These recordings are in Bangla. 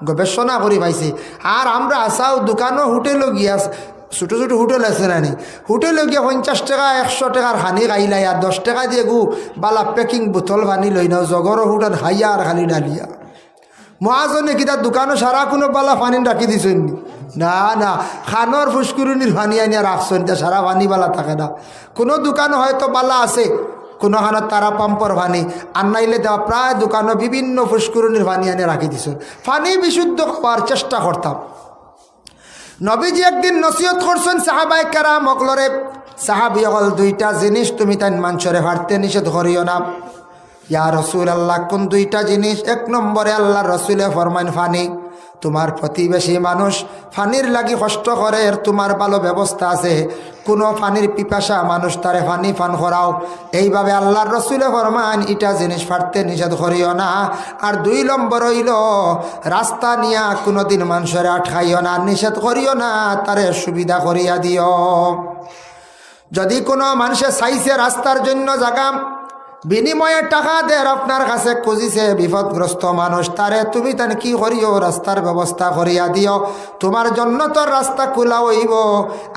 গবেষণা করি পাইছি। আর আমরা আসাও দোকানও হোটেলও গিয়া, ছোটো ছোটো হোটেল আছে নানি, হোটেলে গিয়ে 50 টাকা 100 টাকার হানি খাইলাই আর 10 টাকা দিয়ে গু বালা প্যাকিং বোতল ভানি লই নাও জগরও হোটেল হাইয়া আর খালি ডালিয়া। মহাজনে কি তার দোকানও সারা কোনো বালা পানি রাখি দিছেন না? না, খানোর ফুসকুরুনির পানি আনিয়া রাখছেন, তা সারা পানি বালা থাকে না। কোনো দোকানও হয়তো বালা আছে, কোনো খানত তারা পাম্পর পানি আর নাইলে দেওয়া প্রায় দোকানও বিভিন্ন ফুসকুরুনির পানি আনিয়া রাখি দিছেন। পানি বিশুদ্ধ খাওয়ার চেষ্টা করতাম। নবীজি একদিন নসিহত করছেন সাহাবায়ে কেরাম অকলরে, সাহাবী অকল 2টা জিনিস তুমি তাই মানুষরে হাঁটতে নিষেধ করিও না। ইয়া রাসূলুল্লাহ, কোন 2টা জিনিস? 1 নম্বরে আল্লাহর রাসূলে ফরমান পানি। তোমার প্রতিবেশী মানুষ পানির লাগি কষ্ট করে, তোমার ভালো ব্যবস্থা আছে, কোনো পানির পিপাসা মানুষ তারে পানি পান করাও। এইভাবে আল্লাহর রাসূলে ফরমান এটা জিনিস ফাটতে নিষেধ করিও না। আর 2 নম্বর হইল রাস্তা নিয়া কোনোদিন মানুষের আটকাইও না, নিষেধ করিও না, তারে সুবিধা করিয়া দিও। যদি কোনো মানুষে চাইছে রাস্তার জন্য জায়গা, বিনিময়ে টাকা দেয় আপনার কাছে খুঁজিছে বিপদগ্রস্ত মানুষ, তারে তুমি তান কি করিও? রাস্তার ব্যবস্থা করিয়া দিও। তোমার জন্য তোর রাস্তা খোলা হইব।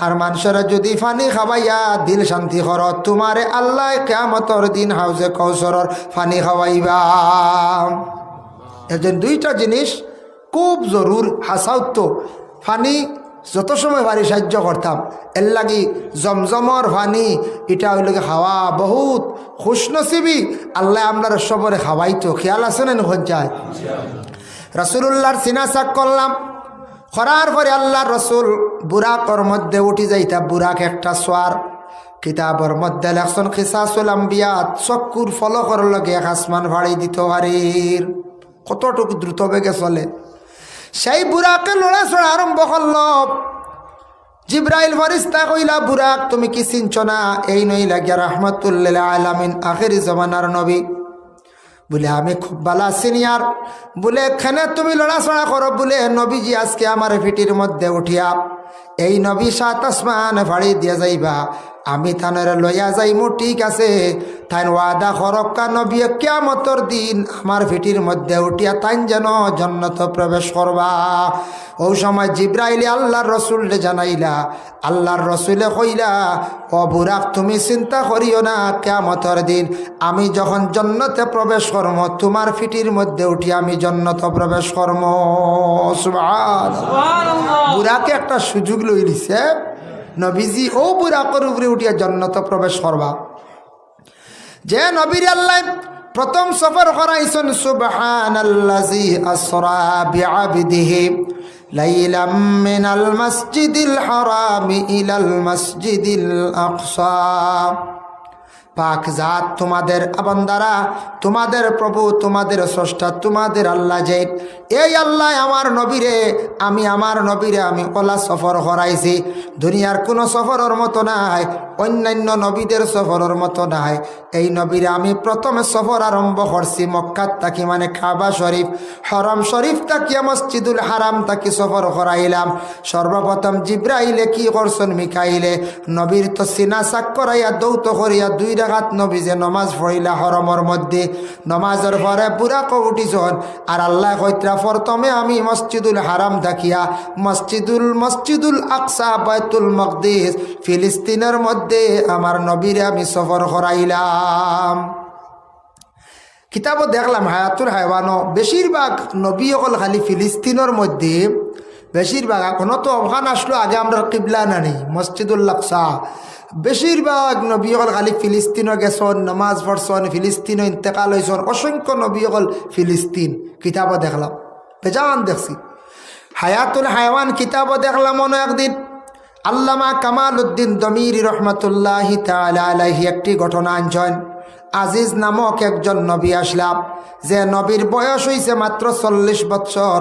আর মানুষের যদি পানি খাওয়াইয়া দিল শান্তি কর, তোমারে আল্লাহ কিয়ামতের দিন হাউজে কৌসরের পানি খাওয়াইবা। এজন 2টা জিনিস খুব জরুর। হাসাউত পানি যত সময় পারি সাহায্য করতাম। এর লাগি জমজমর পানি এটা হইল খাওয়া বহুত খুশনসিবি। আল্লাহ আপনার সবরে খাওয়াইতো, খেয়াল আছে না? যায় রাসূলুল্লাহর সিনা সাক করলাম, করার পরে আল্লাহর রাসূল বুরাকর মধ্যে উঠি যাইতা। বুরাক একটা সোয়ার, কিতাবের মধ্যে লেখছেন কিসাসুল আম্বিয়া, চক্কুর ফলকর লগে আসমান ভাড়ি দিত হারির। কতটুকু দ্রুত বেগে চলে। সেই বুরাকে লড়াচড়া আরম্ভ করল। জিব্রাইল ফেরেশতা কইলা, বুরাক তুমি কি চিনছ না? এই নই লাগিয়া রাহমাতুল লিল আলামিন আখিরি জামানার নবী। বলে আমি খুব ভালো সিনিয়র। বলে এখানে তুমি লড়াচড়া করো? বলে নবীজি আজকে আমার ফিটির মধ্যে উঠিয়া এই নবী 7 আসমান ফাড়ি দিয়া যাইবা, আমি থানের লইয়া যাইমু, ঠিক আছে? তাইন ওয়াদা করক্কা নবী কিয়ামতের দিন আমার ফিটির মধ্যে উঠিয়া তাইন যেন জান্নাত প্রবেশ করবা। ওই সময় জিব্রাইলে আল্লাহর রসুলকে জানাইলা। আল্লাহর রসুলে কইলা, ও বুরাক তুমি চিন্তা করিও না, কিয়ামতের দিন আমি যখন জান্নাতে প্রবেশ করব, তোমার ফিটির মধ্যে উঠি আমি জান্নাত প্রবেশ করব। সুবহানাল্লাহ। বুরাকে একটা সুযোগ লই দিছে নবীজি, ও বুরাকের উপরে উঠিয়া জান্নাত প্রবেশ করবা। যে নবীর আল্লাহ প্রথম সফর করাইছেন, সুবহানাল্লাযী আসরা বিআবদিহি লাইলাম মিনাল মাসজিদিল হারামি ইলাল মাসজিদিল আকসা। পাক জাত তোমাদের বান্দারা, তোমাদের প্রভু, তোমাদের স্রষ্টা, তোমাদের আল্লাহ যে এই আল্লাহ আমার নবীরে, আমি আমার নবীরে আমি ওলা সফর করাইছি। দুনিয়ার কোনো সফরের মতো নাই, অন্যান্য নবীদের সফরের মতো নাই। এই নবীরে আমি প্রথমে সফর আরম্ভ করছি মক্কাত থাকি, মানে কাবা শরীফ, হরম শরীফ তাকিয়া মসজিদুল হারাম তাকি সফর করাইলাম। সর্বপ্রথম জিব্রাইলে কি করছেন? মিকাইলে নবীর তো সিনা সাক করাইয়া দৌত করিয়া 2 রাকাত নবী যে নমাজ পড়িলা হরমর মধ্যে, নমাজের পরে বুরাক উঠিছন। আর আল্লাহ কইত্রা প্রথমে আমি মসজিদুল হারাম থাকিয়া মসজিদুল আকসা বাইতুল মকদিস ফিলিস্তিনের মধ্যে আমার নবীরে আমি সফর করাইলাম। কিতাবও দেখলাম হায়াতুল হায়ওয়ানও বেশিরভাগ নবী অকল খালি ফিলিস্তিনের মধ্যে, বেশিরভাগ এখনো তো ওখান আসলো, আগে আমরা কিবলা নানি মসজিদুল আকসা, বেশিরভাগ নবী অকল খালি ফিলিস্তিনও গেছন, নামাজ পড়ছন, ফিলিস্তিনও ইন্তেকাল হয়েছন, অসংখ্য নবী অকল ফিলিস্তিন। কিতাবও দেখলাম, বেজান দেখছি। হায়াতুল হায়ওয়ান কিতাবও দেখলাম। মনে একদিন আল্লামা কামাল উদ্দিন দমিরি রহমতুল্লাহি তাআলা আলাইহি একটি ঘটনা আনছেন। আজিজ নামক একজন নবী আসলাম, যে নবীর বয়স হয়েছে মাত্র 40 বছর।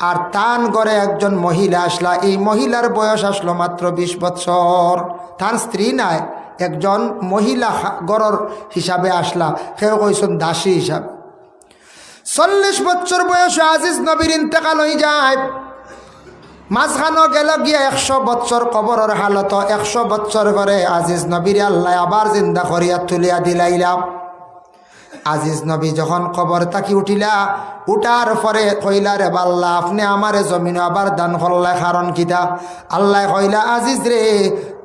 আর তান গড়ে একজন মহিলা আসলা, এই মহিলার বয়স আসলো মাত্র 20 বছর। তার স্ত্রী নাই, একজন মহিলা গড়র হিসাবে আসলা, কেউ কইছেন দাসী হিসাবে। 40 বছর বয়সে আজিজ নবীর ইন্তেকাল হয়ে যায়। মাঝখানো গেল গিয়া 100 বছর কবরের হালত। 100 বছর পরে আজিজ নবীর আল্লাহ আবার জিন্দা করিয়া তুলিয়া দিলাইলাম। আজিজ নবী যখন কবর তাকি উঠিলা, উঠার পরে কইলা রে বাল্লা আপনি আমারে জমিন আবার দান করলাই কারণ কিতা? আল্লাহ কইলা আজিজ রে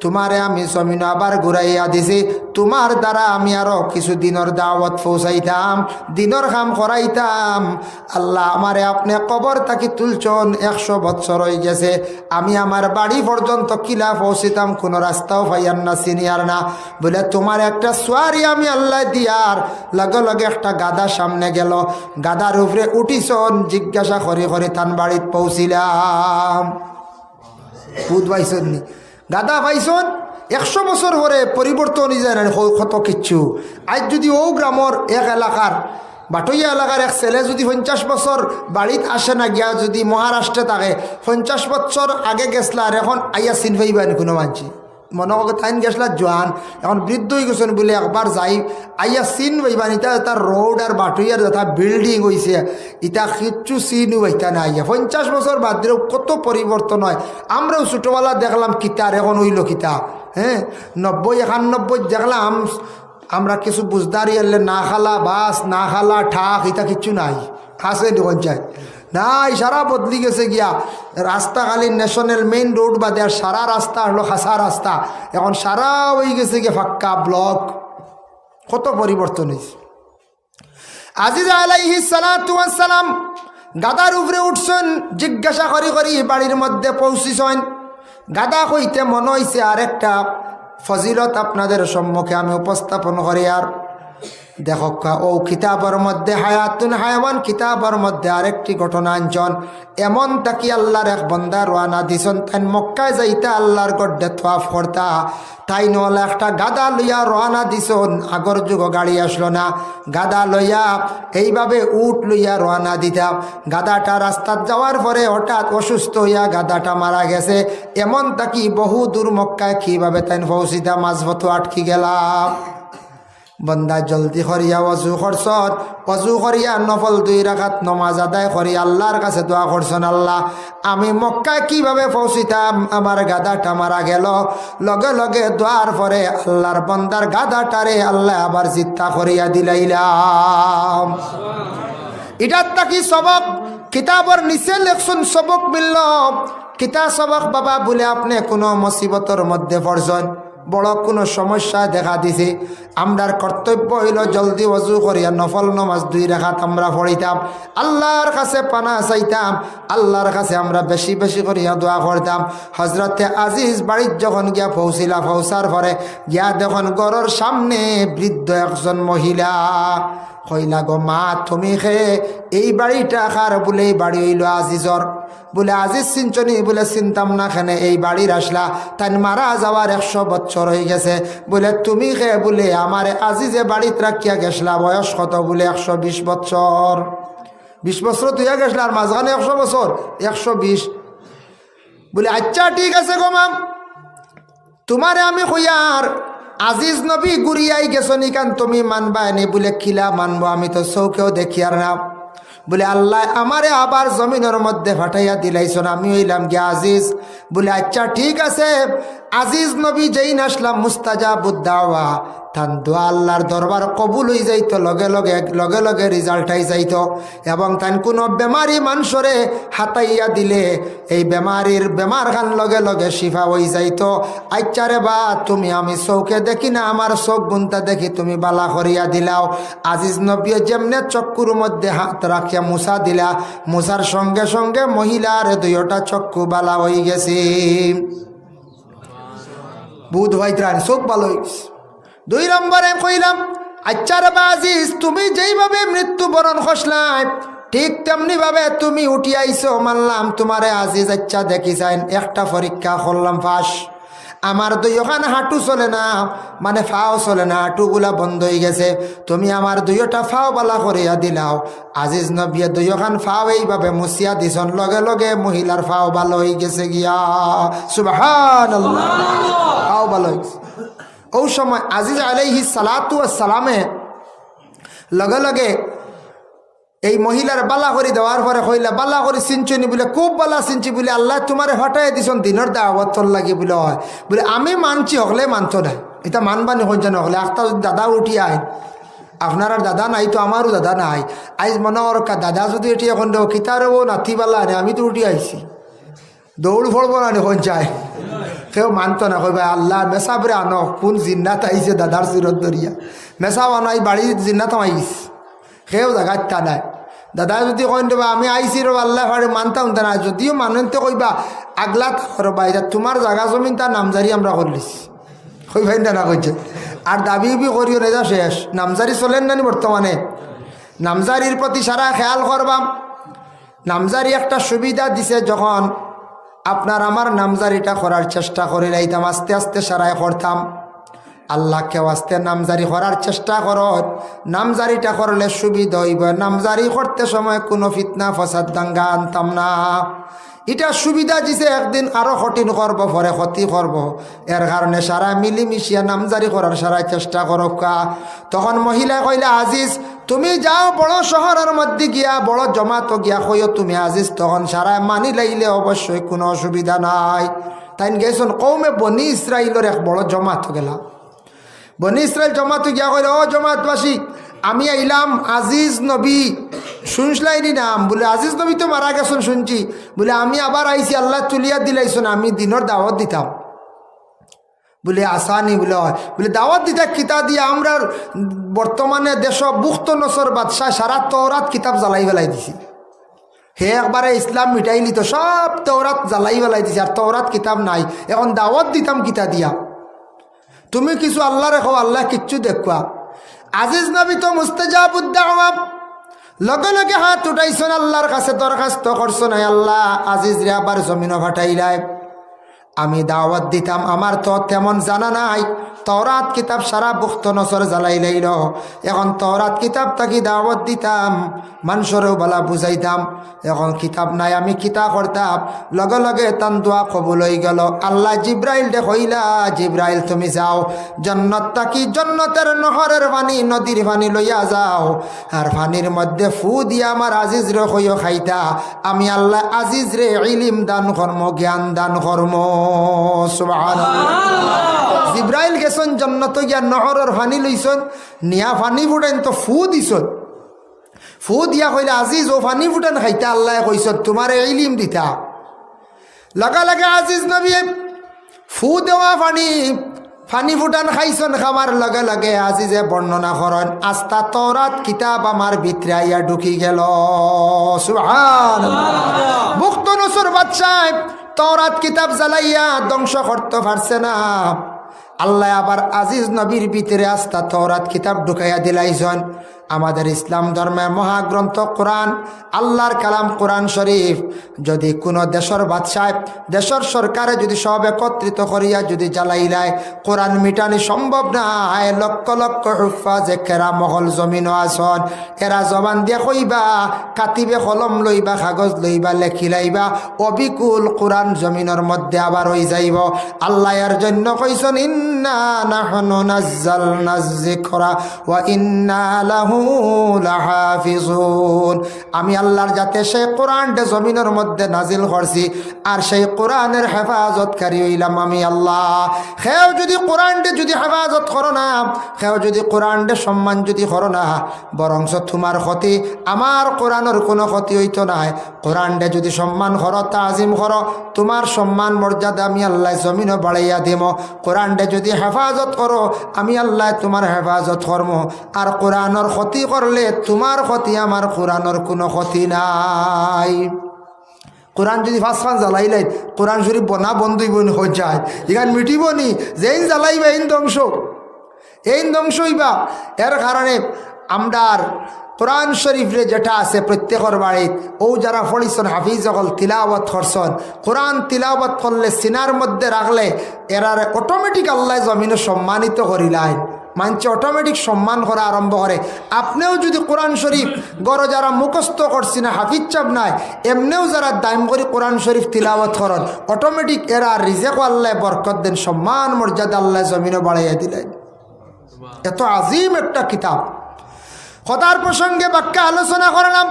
তোমারে আমি জমিন আবার ঘুরাইয়া দিছি, তোমার দ্বারা আমি আরো কিছু দিনের দাওয়াত পৌঁছাইতাম, দিনের কাম করাইতাম। আল্লাহ আমারে আপনি কবর তাকি তুলছন, 100 বছর হয়ে গেছে, আমি আমার বাড়ি পর্যন্ত কিলা পৌঁছিতাম কোনো রাস্তাও পাইয়ার না, সিনিয়র না। বলে তোমার একটা সোয়ারি আমি আল্লাহ দিয়ার লগে লগে একটা গাদা সামনে গেল, গাদার উপরে উঠিছন, জিজ্ঞাসা করে করে তান বাড়িত পৌঁছিলাম। বুধ পাইছন নি? গাদা পাইছন 100 বছর পরে পরিবর্তন হয়ে যায় না কত কিচ্ছু। আজ যদি ও গ্রামর এক এলাকার বাটইয়া এলাকার এক ছেলে যদি 50 বছর বাড়িত আসে না গিয়া যদি মহারাষ্ট্রে থাকে, 50 বছর আগে গেছলা আর এখন আইয়া চিন পাইবানি কোনো মানছি? মনে কর তাইন গেছলা জোয়ান, এখন বৃদ্ধ হয়ে গেছেন বলে একবার যাই আইয়া চিন পাইবানি। তার রোড আর বাটইয়ার যথা বিল্ডিং হয়েছে, ইটা কিচ্ছু চিন পাইতা না। আইয়া 50 বছর বাদ দিলেও কত পরিবর্তন হয়। আমরাও ছোটোবেলা দেখলাম কিতার, এখন হইল কিতা। হ্যাঁ, 90 91 দেখলাম আমরা কিছু বুঝদারি এলে না খালা বাস, না খালা ঠাক, এটা কিচ্ছু নাই। আছে পঞ্চায়েত নাই, সারা বদলি গেছে গিয়া। রাস্তা খালি ন্যাশনাল মেইন রোড বাদে আর সারা রাস্তা হলো খাসা রাস্তা, এখন সারা হয়ে গেছে গিয়ে ফাক্কা ব্লক। কত পরিবর্তন হয়েছে। আজিজ আলাইহিস সালাতু ওয়াস সালাম গাদার উপরে উঠছেন, জিজ্ঞাসা করি করি বাড়ির মধ্যে পৌঁছিছেন। গাদা হইতে মনে হয়েছে আরেকটা ফজিলত আপনাদের সম্মুখে আমি উপস্থাপন করি। আর দেখো ও কিতাবের মধ্যে হায়াতুন হায়াওয়ান কিতাবের মধ্যে আরেকটি ঘটনা আনছন। এমন তাকি আল্লাহর এক বন্দা রওনা দিছন, তাই মক্কায় যাইতা আল্লাহর গড্ডে তওয়াফ করতা, তাই নলে একটা গাদা লইয়া রওনা দিছন। আগর যুগ গাড়ি আসলো না, গাদা লইয়া এইভাবে উট লইয়া রওনা দিতাম। গাদাটা রাস্তাত যাওয়ার পরে হঠাৎ অসুস্থ হইয়া গাদাটা মারা গেছে। এমন তাকি বহু দূর মক্কায় কীভাবে তাই পৌঁছিতা, মাঝপথ আটকি গেলাম। বন্দা জলদি করিয়া অজু করছন, অজু করিয়া নফল 2 রাকাত নমাজ আদায় করি আল্লাহর কাছে দোয়া করছেন, আল্লাহ আমি মক্কায় কিভাবে পৌঁছিতাম, আমার গাদাটা মারা গেল। লগে লগে দোয়ার পরে আল্লাহর বন্দার গাদাটারে আল্লাহ আবার জিত্তা করিয়া দিলাইলাম। এটার তাকি সবক কিতাবর নিচে লেখছেন, সবক মিলল কিতা সবক বাবা বলে আপনি কোনো মুসিবতের মধ্যে পড়ছেন, বড় কোনো সমস্যা দেখা দিছে, আমরার কর্তব্য হইল জলদি ওযু করিয়া নফল নামাজ 2 রাকাত আমরা পড়িতাম, আল্লাহর কাছে পানা চাইতাম, আল্লাহর কাছে আমরা বেশি বেশি করিয়া দোয়া করতাম। হজরতে আজিজ বাড়ির যখন গিয়া পৌঁছিলা, পৌঁছার পরে গিয়া দেখুন ঘরের সামনে বৃদ্ধ একজন মহিলা। কইলা গো মা তুমি খেয়ে এই বাড়িটা কার? বলে এই বাড়ি হইল আজিজর। বলে আজিজ চিনচনি? বলে চিনতাম না, কেন এই বাড়ির আসলা? তাই মারা যাওয়ার 100 বছর হয়ে গেছে। বলে তুমি খে? বলে আমারে আজিজে বাড়িত রাখিয়া গেছলা, বয়স কত? বলে 120 বছর। 20 বছর তুইয়া গেছলা আর মাঝখানে 100 বছর, 120। বলে আচ্ছা ঠিক আছে গো মাম, তোমারে আমি কইয়ার আজিজ নবী গুড়িয়াই গেছো নিকান তুমি মানবা নি? বলে কিলা মানবো, আমি তো চৌকেও দেখি আর না। বলে আল্লাহ আমারে আবার জমিনের মধ্যে ফাটাইয়া দিলাইছন, আমি হইলাম গিয়া আজিজ। বলে আচ্ছা ঠিক আছে, আজিজ নবী যেই নাসলাম মুস্তাজাবুদ দাওয়া, তান দোয়া আল্লাহর দরবার কবুল হয়ে যাইতো, লগে লগে রেজাল্ট আই যাইতো। এবং তান কোনো বেমারি মানুষরে হাতাইয়া দিলে এই বেমার খান লগে লগে শিফা হয়ে যাইতো। আচ্ছা রে বা তুমি আমি চৌকে দেখি না, আমার চোখ গুনতা দেখি তুমি বালা করিয়া দিলাও। আজিজ নবী যেমনে চক্ষুর মধ্যে হাত রাখিয়া মুছা দিলা, মুছার সঙ্গে সঙ্গে মহিলার 2টা চক্ষু বালা হয়ে গেছে। বুধ ভাইত্রান চোখ ভালো হয়ে গেছে। 2 নম্বরে কইলাম আচ্ছা রে বা আজিজ তুমি যেইভাবে মৃত্যুবরণ করছলাই ঠিক তেমনি ভাবে তুমি উঠি আইছো, মানলাম তোমারে আজিজ। আচ্ছা দেখি চাইন একটা পরীক্ষা করলাম পাস, আমার 2খান হাঁটু চলে না, মানে ফাও চলে না, হাঁটুগুলা বন্ধ হয়ে গেছে। তুমি আমার 2টা ফাও বালা করিয়া দিলাও। আজিজ নবী 2খান ফাও এইভাবে মুছিয়া দিছন, লগে লগে মহিলার ফাও ভালো হয়ে গেছে গিয়া। সুবহানাল্লাহ, ফাও ভালো হয়ে গেছে। ও সময় আজিজ আলাইহিস সালাতু ওয়াস সালামে লগে লগে এই মহিলার বালা করে দেওয়ার পরে কইলা বালা করে চিনচনি? বলে খুব বালা চিনছি। বলে আল্লাহ তোমারে হটাই দিছন দিনের দাওয়াত লাগে বলে হয়। বলে আমি মানছি, হকলে মানতো না, এটা মানবানি হইছে না হলে একটা দাদা উঠি আইন আপনার আর দাদা নাই তো আমারও দাদা নাই। আইজ মনে ওর দাদা যদি এটি এখন দেবো কিতারও নাতিবালা নে আমি তো উঠি আইছি দৌড় ফড়বো না এখন চাই কেউ মানত না কই ভাই আল্লাহ মেসাবরে আনো কোন জিন্নাত আইছে দাদার চিরত দরিয়া মেসাব আনো এই বাড়ির জিন্নাত আইস কেউ জায়গায় তা নাই। দাদা যদি কইন দেবা আমি আইসি রো আল্লাহ ভাড়ে মানতাম তা না যদিও মানতে কইবা আগলা করবা এটা তোমার জায়গা জমিন তার নামজারি আমরা করলিস কই ভাই না কইছে আর দাবি বি করিও রেজা শেষ। নামজারি চলেন নানি বর্তমানে নামজারির প্রতি সারা খেয়াল করবাম। নামজারি একটা সুবিধা দিছে যখন আপনার আমার নামজারিটা করার চেষ্টা করে লাইতাম আস্তে আস্তে সারাই করতাম। আল্লাহকে আস্তে নামজারি করার চেষ্টা করো নামজারিটা করলে সুবিধা হইব। নামজারি করতে সময় কোনো ফিতনা ফসাদ দাঙ্গা আনতাম না। এটা সুবিধা দিছে একদিন আরো কঠিন করবো পরে ক্ষতি করব। এর কারণে সারা মিলিমিশিয়া নামজারি করার সারা চেষ্টা করো কা। তখন মহিলা কইলা আজিজ তুমি যাও বড় শহরের মধ্যে গিয়া বড় জমাতো গিয়া কইও তুমি আজিজ তখন সারা মানি লাইলে অবশ্যই কোনো অসুবিধা নাই। তাই গেছেন কৌমে বনি ইসরাইলের এক বড় জমাত গেলা। বনি ইসরাইল জমাতো গিয়া কইল ও জমাতবাসী আমি আইলাম আজিজ নবী শুনলাইনি নাম বলে আজিজ নবী তো মারা গেছেন শুনছি বলে আমি আবার আইছি আল্লাহ তুলিয়া দিলাইছেন আমি দিনের দাওয়াত দিতাম বলে আসানি বলে হয় বলে দাওয়াত দিতা কিতা দিয়ে আমরা বর্তমানে দেশ বুক্ত নসর বাদশাহ সারা তওরাত কিতাব জ্বালাই ফেলাই দিছি। হে একবারে ইসলাম মিটাইলি তো সব তওরাত জ্বালাই ফেলাই দিছি আর তওরাত কিতাব নাই এখন দাওয়াত দিতাম কিতা দিয়া তুমি কিছু আল্লাহ রেখো আল্লাহ কিচ্ছু দেখবা। আজিজ নবী তো মুস্তাজাবুদ দাওয়া লগে লগে হাত উঠাইছেন আল্লাহর কাছে দরখাস্ত করছেন আল্লাহ আজিজ রে আবার জমিন ফাটাইলাই আমি দাওয়াত দিতাম আমার তো তেমন জানা নাই তওরাত কিতাব সারা বুক্ত নসর জ্বালাই লাইল এখন তওরাত কিতাব তাকি দাওয়াত দিতাম মানুষেরও বলা বুঝাইতাম এখন কিতাব নাই আমি কিতা করতাম লগে লগে তান দোয়া কবুল হয়ে গেল। আল্লাহ জিব্রাইল দে কইলা জিব্রাইল তুমি যাও জন্নত তাকি জন্নতের নহরের পানি নদীর পানি লইয়া যাও আর পানির মধ্যে ফু দিয়া আমার আজিজ রে কইও খাইতা আমি আল্লাহ আজিজ রে ইলিম দান কর্ম জ্ঞান দান কর্ম সুবহানাল্লাহ। জিব্রাইল গেছেন জন্নত গিয়া নহরের পানি লইছেন নিয়া পানি ফুটাইন তো ফু দিছন ফু দিয়া কইলে আজিজ ও পানি ফুটান খাইতা আল্লাহ কইছেন তোমার ইলিম দিতা লগা লাগে আজিজ নবী ফু দেওয়া পানি ফুটান খাইছেন খামার লগে লগে আজিজে বর্ণনা করেন আস্তা তওরাত কিতাব আমার ভিতরে আইয়া ঢুকি গেল সুবহানাল্লাহ। বুক্ত নসর বাদশাহ তওরাত কিতাব জ্বালাইয়া ধ্বংস করতে পারছে না আল্লাহ আবার আজিজ নবীর ভিতরে আস্তা তওরাত কিতাব ঢুকাইয়া দিলাইছেন। আমাদের ইসলাম ধর্মের মহাগ্রন্থ কোরআন আল্লাহর কালাম কোরআন শরীফ যদি কোনো দেশের বাদশাহ দেশের সরকারে যদি সব একত্রিত করিয়া যদি জ্বালাইলায় কোরআন মিটানি সম্ভব না। লক্ষ লক্ষ হুফাজে কেরা মহল জমিনও আসন এরা জবান দিয়ে কইবা কাতিবে কলম লইবা কাগজ লইবা লেখি লাইবা অবিকুল কোরআন জমিনের মধ্যে আবার হয়ে যাইব। আল্লাহ এর জন্য কইছেন ইন্না নাহনু নাযালনায যিকরা ওয়া ইন্না লাহু লাহাফিজুন। আমি আল্লাহর যাতে সেই কোরআনটা জমিনের মধ্যে নাজিল করছি আর সেই কোরআনের হেফাজতকারী হইলাম আমি আল্লাহ। সেও যদি কোরআনটা যদি হেফাজত করো না সেও যদি কোরআনটা সম্মান যদি করো না বরঞ্চ তোমার ক্ষতি আমার কোরআনের কোনো ক্ষতি হইতো না। কোরআনটা যদি সম্মান করো তাজিম করো তোমার সম্মান মর্যাদা আমি আল্লাহ জমিনও বাড়াইয়া দিব। কোরআনটা যদি হেফাজত করো আমি আল্লাহ তোমার হেফাজত করব আর কোরআনের ক্ষতি করলে তোমার ক্ষতি আমার কোরআনের কোনো ক্ষতি নাই। কোরআন যদি ফাঁসখান জ্বালাইলাই কোরআন শরীফ বনা বন্ধুই বোন হয়ে যায় এখান মিটিব নি যেইন জ্বালাইবা এই ধ্বংস হইবা। এর কারণে আমরার কোরআন শরীফরে যেটা আছে প্রত্যেকের বাড়িত ও যারা পড়িছন হাফিজ সকল তিলাওয়াত করছন কোরআন তিলাওয়াত করলে সিনার মধ্যে রাখলে এরারে অটোমেটিক আল্লাহ জমিনে সম্মানিত করিলাই মানছে অটোমেটিক সম্মান করা আরম্ভ করে। আপনিও যদি কোরআন শরীফ গড় যারা মুখস্থ করছি না হাফিজ চাপ নাই এমনিও যারা দাম করে কোরআন শরীফ তিলাওয়াত করেন অটোমেটিক এরা রিজেক আল্লাহ বরকত দেন সম্মান মর্যাদা আল্লাহ জমিনে বাড়াইয়া দিলেন। এত আজিম একটা কিতাব কথার প্রসঙ্গে বাক্যা আলোচনা করলাম।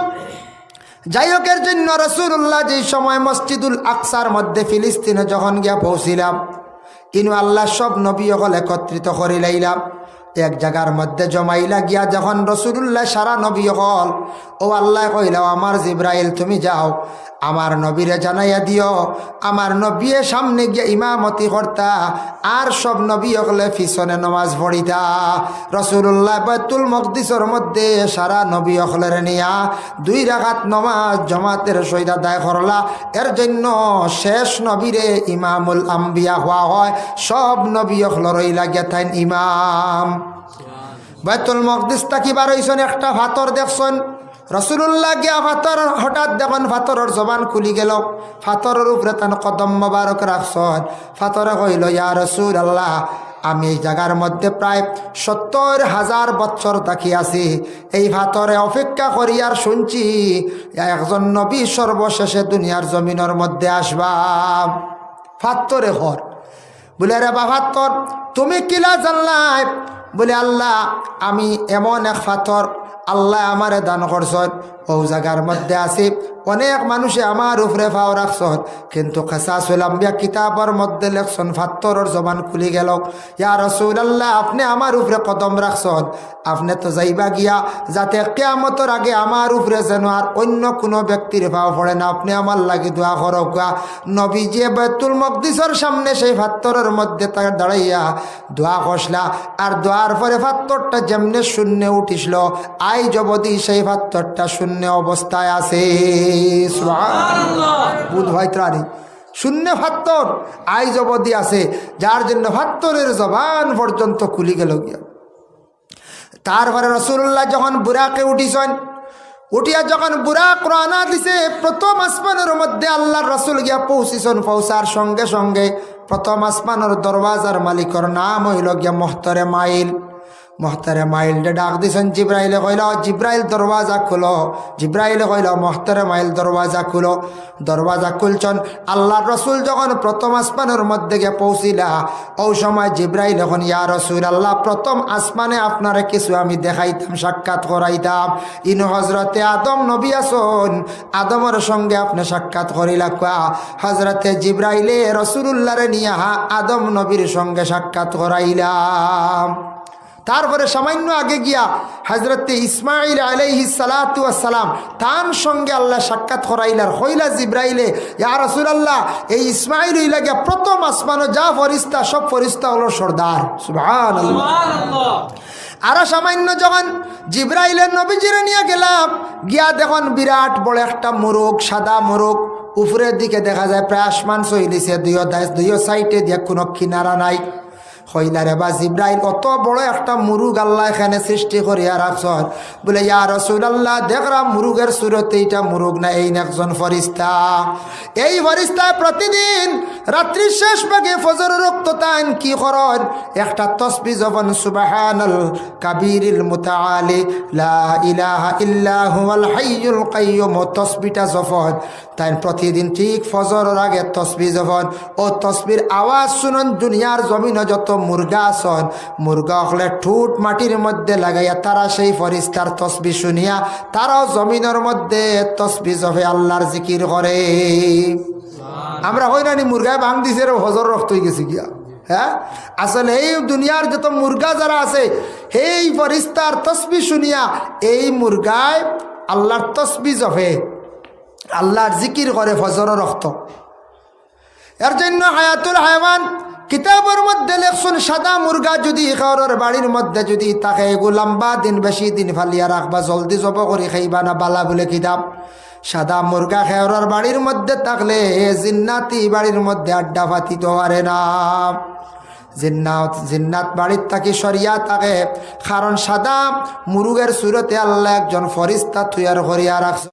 যাই হোক এর জন্য রাসূলুল্লাহ যে সময় মসজিদুল আকসার মধ্যে ফিলিস্তিনে যখন গিয়া পৌঁছিলাম কিন্তু আল্লাহ সব নবী সকল একত্রিত করে লাইলাম। এক জায়গার মধ্যে জমাইলা গিয়া যখন রসুলুল্লাহ সারা নবী হল, ও আল্লাহ কইলাও আমার জিব্রাইল তুমি যাও আমার নবীরে জানাইয়া দিও, আমার নবীর সামনে গিয়া ইমামতি করতা আর সব নবী হলে পিছনে নমাজ পড়িতা। রসুল্লাহ বাইতুল মকদিসের মধ্যে সারা নবী হলের নিয়া 2 রাকাত নমাজ জমাতের সহিত আদায় করলা। এর জন্য শেষ নবীরে ইমামুল আম্বিয়া হওয়া হয়, সব নবী হলর লাগিয়া থাইন ইমাম। বাইতুল মকদিস তাকি বার হইছেন, একটা ভাতর দেখছেন রসুল্লাহ গিয়া ফাতর, হঠাৎ দেখুন ফাতরের জবান খুলি গেল, ফাতরের উপরে তান কদম মোবারক রাখছেন। ফাতরে কইল ইয়া রাসূলুল্লাহ আমি এই জায়গার মধ্যে প্রায় 70,000 বছর থাকি আছি, এই ফাতরে অপেক্ষা করি আর শুনছি একজন নবী সর্বশেষে দুনিয়ার জমিনের মধ্যে আসবা। ফাতরে হর বলে রে বা ফাতর তুমি কিলা জানলাই? বলে আল্লাহ আমি এমন এক ফাতর আল্লাহ আমারে দান করছেন, ও জায়গার মধ্যে আছি অনেক মানুষে আমার উপরে পাও রাখছেন, কিন্তু কাসাসুল আম্বিয়া কিতাবের মধ্যে লেখছেন ফাত্তরের জবান খুলি গেল। ইয়া রাসূলুল্লাহ আপনি আমার উপরে কদম রাখছেন, আপনি তো যাইবা গিয়া যাতে কিয়ামতের আগে আমার উপরে যেন আর অন্য কোনো ব্যক্তির পাও পড়ে না, আপনি আমার লাগি দোয়া করক। নবী যে বাইতুল মকদিসের সামনে সেই ফাত্তরের মধ্যে তাকে দাঁড়াইয়া দোয়া করলা, আর দোয়ার পরে ফাত্তরটা যেমনে শূন্য উঠিছিল আই জবদি সেই ফাত্তরটা শূন্য অবস্থায় আছে। বুধ হয় ত্রাণী শূন্য ফাত্তর আই জবদি আছে, যার জন্য ফাত্তরের জবান পর্যন্ত খুলি গেল গিয়া। তারপরে রসুল্লাহ যখন বুরাকে উঠিছেন, উঠিয়া যখন বুরাক রওনা দিছে, প্রথম আসমানের মধ্যে আল্লাহর রসুল গিয়া পৌঁছিছেন। পৌঁছার সঙ্গে সঙ্গে প্রথম আসমানের দরওয়াজার মালিকের নাম হইল গিয়া মোহতরে মাইল। মোহতরে মাইলটা ডাক দিছেন, জিব্রাইলে কইল জিব্রাইল দরওয়াজা খুলো। জিব্রাইলে কইল মোহতরে মাইল দরওয়াজা খুলো। দরওয়াজা খুলছেন। আল্লাহর রসুল যখন প্রথম আসমানের মধ্যে গিয়ে পৌঁছিলা, ওই সময় জিব্রাইল এখন ইয়া রাসূলুল্লাহ প্রথম আসমানে আপনারে কিছু আমি দেখাইতাম, সাক্ষাৎ করাইতাম। ইন হজরতে আদম নবী আসুন, আদমের সঙ্গে আপনি সাক্ষাৎ করিলা। হজরতে জিব্রাইলে রসুলুল্লাহরে নিয়া আদম নবীর সঙ্গে সাক্ষাৎ করাইলাম। তারপরে সামান্য আগে গিয়া হজরতে ইসমাইল আলাইহিস সালাতু ওয়াস সালাম তার সঙ্গে আল্লাহ সাক্ষাৎ করাইলার। হইলা জিব্রাইলে ইয়া রাসূলুল্লাহ এই ইসমাইল হইলা গিয়া প্রথম আসমানে যা ফেরেশতা সব ফেরেশতা হলো সর্দার। সুবহানাল্লাহ। আরো সামান্য যখন জিব্রাইলের নবীজিরে নিয়ে গেলাম, গিয়া দেখুন বিরাট বড় একটা মোরগ, সাদা মোরগ, উপরের দিকে দেখা যায় প্রায় আসমান চইলিছে, দুই সাইডে দিয়ে কোনো কিনারা নাই। হইলারে বা জিব্রাইল অত বড় একটা মুরুগ আল্লাহ এখানে সৃষ্টি করিয়া রাখছেন। বলে ইয়া রাসূলুল্লাহ দেখলাম মুরুগের সুরতে এইটা মুরুগ না, এই একজন ফেরেশতা। এই ফেরেশতা প্রতিদিন রাত্রি শেষ ভাগে ফজরের রক্ত তান কি করেন, একটা তাসবিহ জপন সুবহানাল কাবীরিল মুতাআলি লা ইলাহা ইল্লা হুয়াল হাইয়ুল কাইয়্যুম। তাসবিহটা জপন তাই প্রতিদিন ঠিক ফজরের আগে তাসবিহ জপন। ও তাসবির আওয়াজ শুনুন দুনিয়ার জমিনে যত মুরগা আছেন, মুরগা হলে ঠোঁট মাটির মধ্যে লাগাইয়া তারা সেই ফেরেশতার তাসবিহ শুনিয়া তারাও জমিনের মধ্যে তাসবিহ জপে আল্লাহর জিকির করে। আমরা হই না মুরগায় ভাঙ দিছে রে হজর রক্ত হয়ে গেছি গিয়া। হ্যাঁ আসলে এই দুনিয়ার যত মুরগা যারা আছে এই ফেরেশতার তাসবিহ শুনিয়া এই মুরগায় আল্লাহর তাসবিহ জপে, আল্লাহর জিকির করে ফজর রক্ত। এর জন্য হায়াতুল হায়াওয়ান কিতাবের মধ্যে লেখছেন সাদা মুরগা যদি কারোর বাড়ির মধ্যে যদি তাকে এগু লম্বা দিন বেশি দিন ফালিয়া রাখবা, জলদি জব করে খাইবা না বালা বলে কিতাব। সাদা মুরগা খেওরার বাড়ির মধ্যে থাকলে জিন্নাতি বাড়ির মধ্যে আড্ডা পাতিত পারে না। জিন্নাত বাড়ির থাকি সরিয়া থাকে, কারণ সাদা মুরগের সুরতে আল্লাহ একজন ফেরেশতা তৈয়ার করিয়া রাখছে।